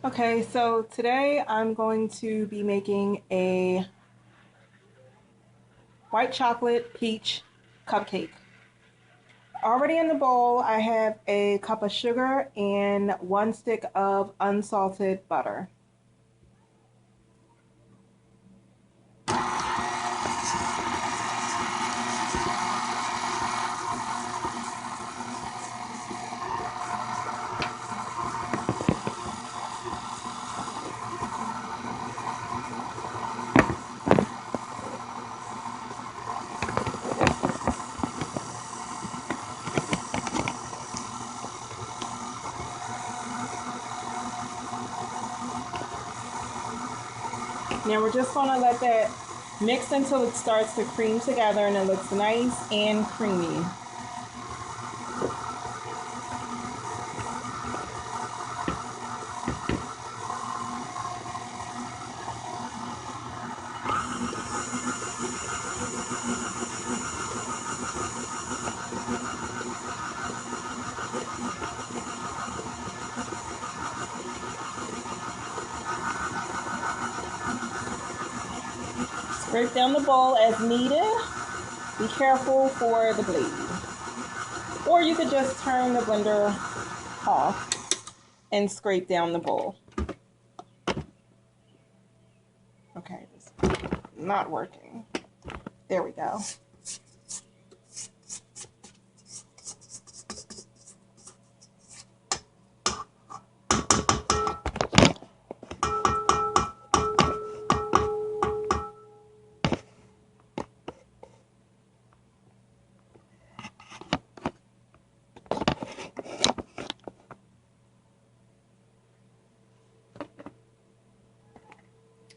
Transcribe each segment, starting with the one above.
Okay, so today I'm going to be making a white chocolate peach cupcake. Already in the bowl, I have a cup of sugar and 1 stick of unsalted butter. Now we're just going to let that mix until it starts to cream together and it looks nice and creamy. Scrape down the bowl as needed. Be careful for the blade. Or you could just turn the blender off and scrape down the bowl. Okay, it's not working. There we go.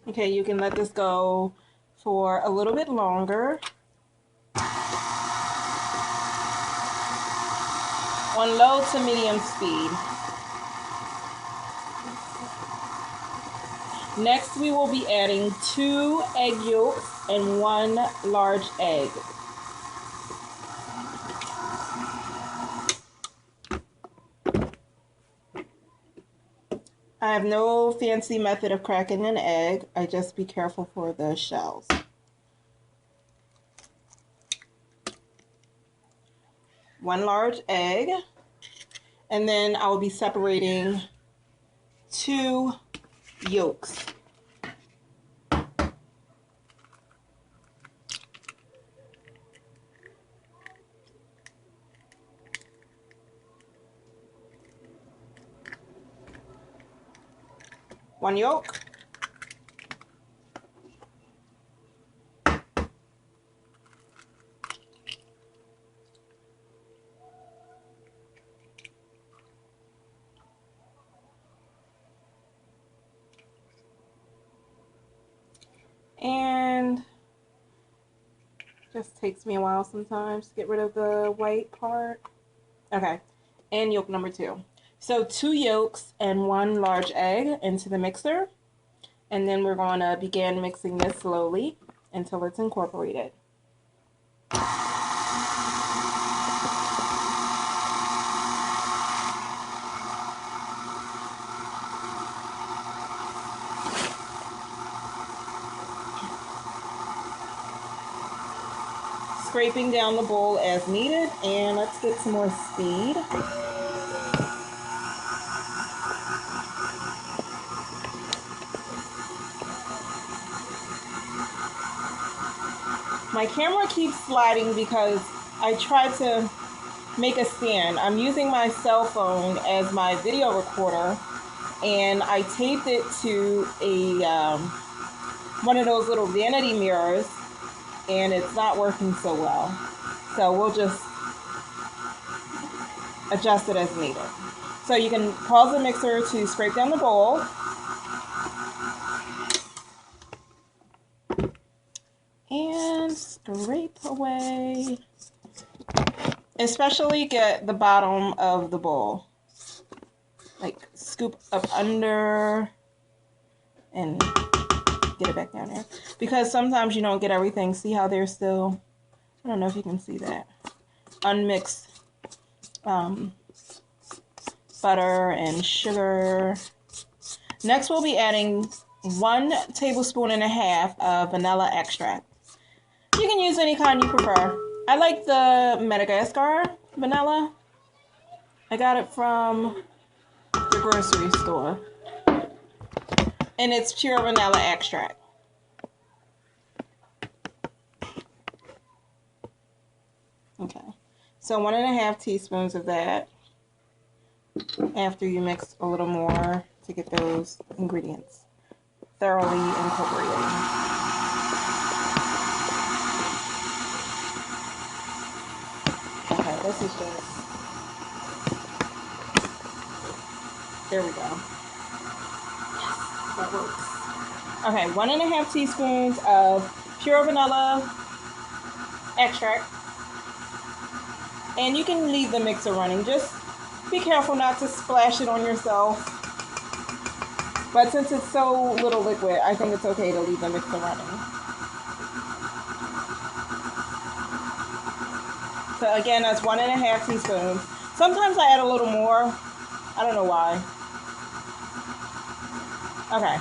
Okay, you can let this go for a little bit longer. On low to medium speed. Next, we will be adding 2 egg yolks and 1 large egg. I have no fancy method of cracking an egg. I just be careful for the shells. One large egg, and then I'll be separating 2 yolks. One yolk. And just takes me a while sometimes to get rid of the white part. Okay, and yolk number 2. So 2 yolks and 1 large egg into the mixer. And then we're going to begin mixing this slowly until it's incorporated. Scraping down the bowl as needed, and let's get some more speed. My camera keeps sliding because I tried to make a stand. I'm using my cell phone as my video recorder, and I taped it to a one of those little vanity mirrors, and it's not working so well. So we'll just adjust it as needed. So you can pause the mixer to scrape down the bowl. And scrape away. Especially get the bottom of the bowl. Like scoop up under and get it back down there. Because sometimes you don't get everything. See how there's still, I don't know if you can see that, unmixed butter and sugar. Next, we'll be adding 1.5 tablespoons of vanilla extract. You can use any kind you prefer. I like the Madagascar vanilla. I got it from the grocery store. And it's pure vanilla extract. Okay. So 1.5 teaspoons of that after you mix a little more to get those ingredients thoroughly incorporated. Okay, this is just, there we go. Yes, that works. Okay, 1.5 teaspoons of pure vanilla extract. And you can leave the mixer running. Just be careful not to splash it on yourself. But since it's so little liquid, I think it's okay to leave the mixer running. So again, that's 1.5 teaspoons. Sometimes I add a little more. I don't know why. Okay.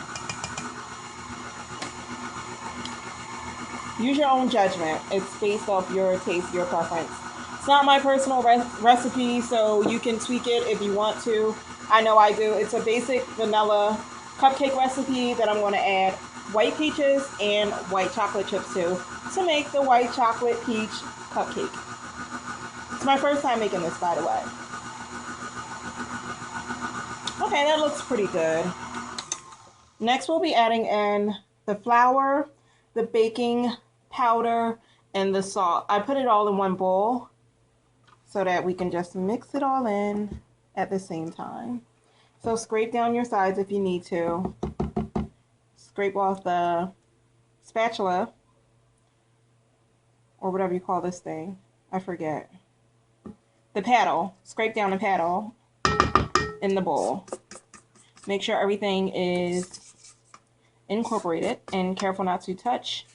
Use your own judgment. It's based off your taste, your preference. It's not my personal recipe, so you can tweak it if you want to. I know I do. It's a basic vanilla cupcake recipe that I'm going to add white peaches and white chocolate chips to make the white chocolate peach cupcake. It's my first time making this, by the way. Okay, that looks pretty good. Next, we'll be adding in the flour, the baking powder, and the salt. I put it all in one bowl so that we can just mix it all in at the same time. So scrape down your sides if you need to. Scrape off the spatula, or whatever you call this thing. I forget. The paddle. Scrape down the paddle in the bowl. Make sure everything is incorporated, and careful not to touch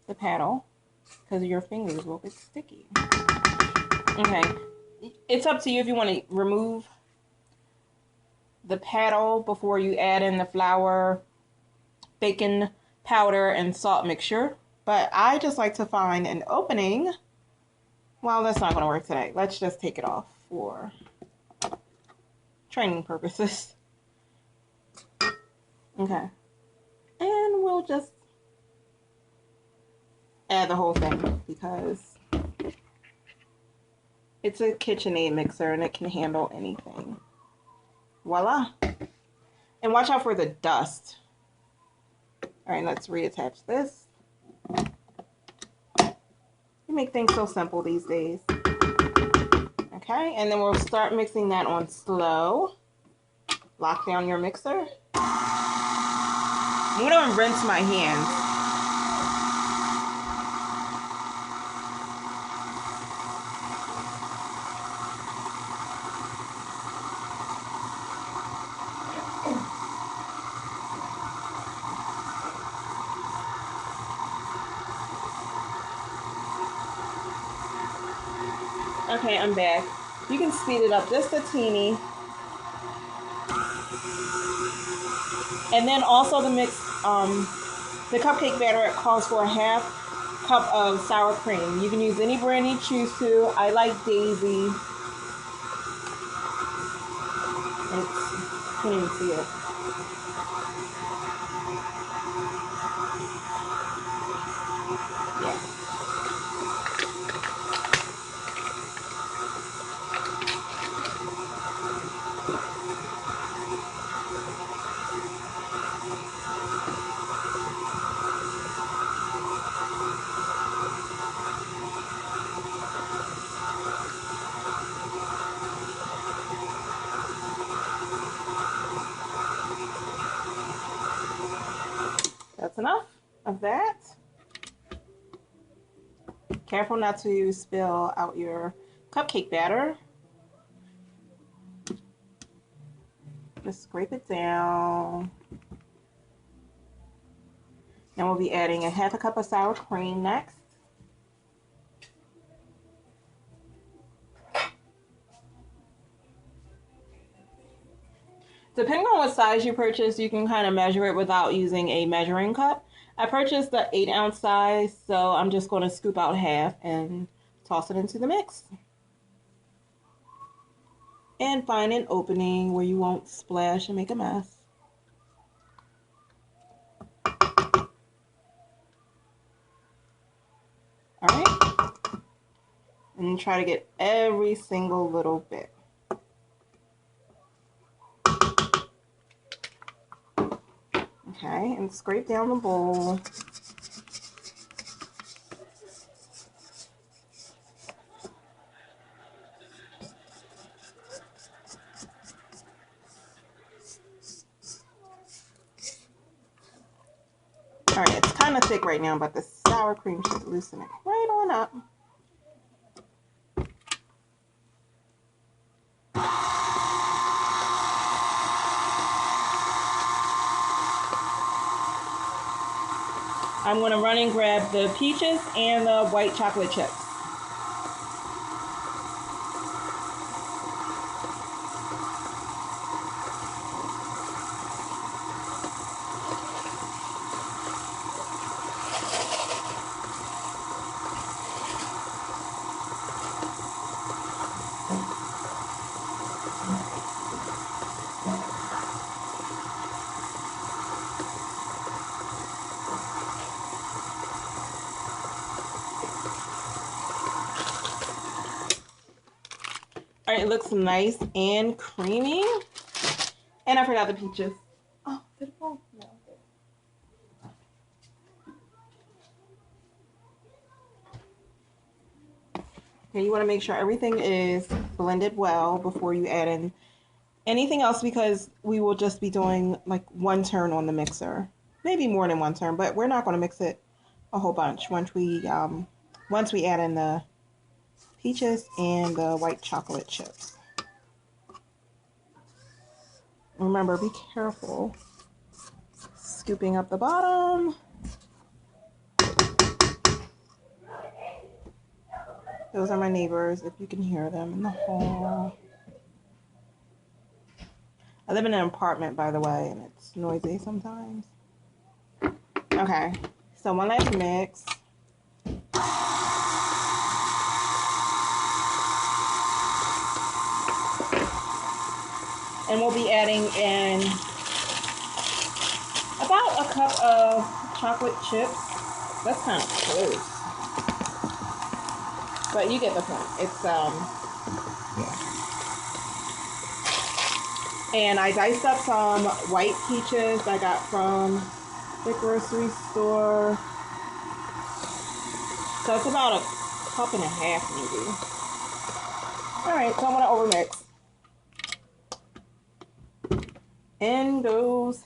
the paddle because your fingers will get sticky. Okay, it's up to you if you want to remove the paddle before you add in the flour, baking powder, and salt mixture. But I just like to find an opening. Well, that's not going to work today. Let's just take it off for training purposes. Okay. And we'll just add the whole thing because it's a KitchenAid mixer and it can handle anything. Voila. And watch out for the dust. All right, let's reattach this. You make things so simple these days. Okay, and then we'll start mixing that on slow. Lock down your mixer. I'm going to rinse my hands. Okay, I'm back. You can speed it up just a teeny. And then also the mix, the cupcake batter, it calls for 1/2 cup of sour cream. You can use any brand you choose to. I like Daisy. Can't even see it. Yeah. That's enough of that. Careful not to spill out your cupcake batter. Just scrape it down. Then we'll be adding 1/2 cup of sour cream next. Depending on what size you purchase, you can kind of measure it without using a measuring cup. I purchased the 8-ounce size, so I'm just going to scoop out half and toss it into the mix. And find an opening where you won't splash and make a mess. Alright. And try to get every single little bit. Okay, and scrape down the bowl. Alright, it's kind of thick right now, but the sour cream should loosen it right on up. I'm going to run and grab the peaches and the white chocolate chips. All right, it looks nice and creamy. And I forgot the peaches. Oh, did it fall? No. Okay, you want to make sure everything is blended well before you add in anything else, because we will just be doing like one turn on the mixer. Maybe more than one turn, but we're not going to mix it a whole bunch once we add in the peaches and the white chocolate chips. Remember, be careful scooping up the bottom. Those are my neighbors, if you can hear them in the hall. I live in an apartment, by the way, and it's noisy sometimes. Okay, so one last mix. And we'll be adding in about a cup of chocolate chips. That's kind of close. But you get the point. It's, yeah. And I diced up some white peaches I got from the grocery store. So it's about a cup and a half maybe. Alright, so I'm going to overmix. In goes,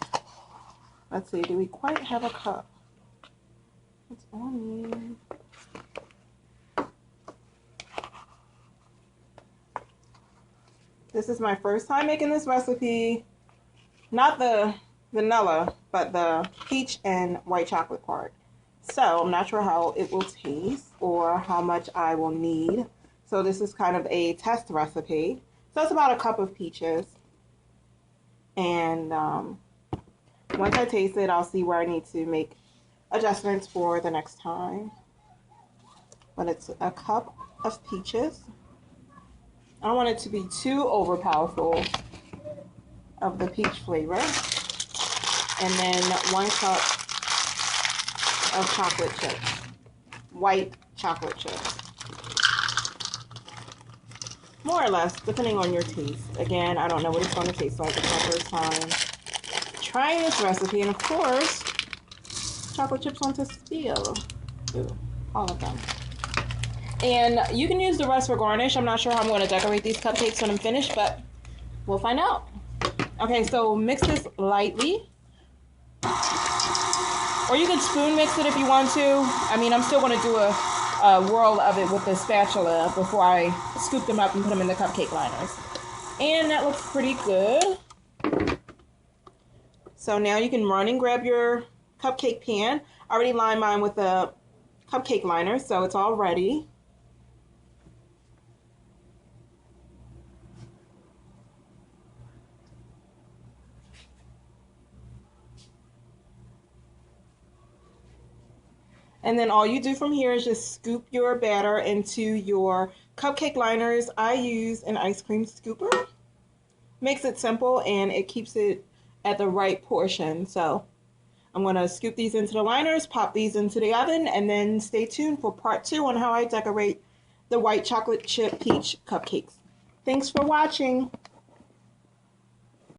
let's see, do we quite have a cup? It's on me. This is my first time making this recipe. Not the vanilla, but the peach and white chocolate part. So I'm not sure how it will taste or how much I will need. So this is kind of a test recipe. So it's about a cup of peaches. And once I taste it, I'll see where I need to make adjustments for the next time. But it's a cup of peaches. I don't want it to be too overpowerful of the peach flavor. And then 1 cup of chocolate chips. White chocolate chips. More or less, depending on your taste. Again, I don't know what it's going to taste like. It's my first time trying this recipe. And of course, chocolate chips want to spill. Ooh, all of them. And you can use the rest for garnish. I'm not sure how I'm going to decorate these cupcakes when I'm finished, but we'll find out. Okay, so mix this lightly. Or you can spoon mix it if you want to. I mean, I'm still going to do a whirl of it with the spatula before I scoop them up and put them in the cupcake liners. And that looks pretty good. So now you can run and grab your cupcake pan. I already lined mine with a cupcake liner, so it's all ready. And then all you do from here is just scoop your batter into your cupcake liners. I use an ice cream scooper. Makes it simple and it keeps it at the right portion. So I'm going to scoop these into the liners, pop these into the oven, and then stay tuned for part 2 on how I decorate the white chocolate chip peach cupcakes. Thanks for watching.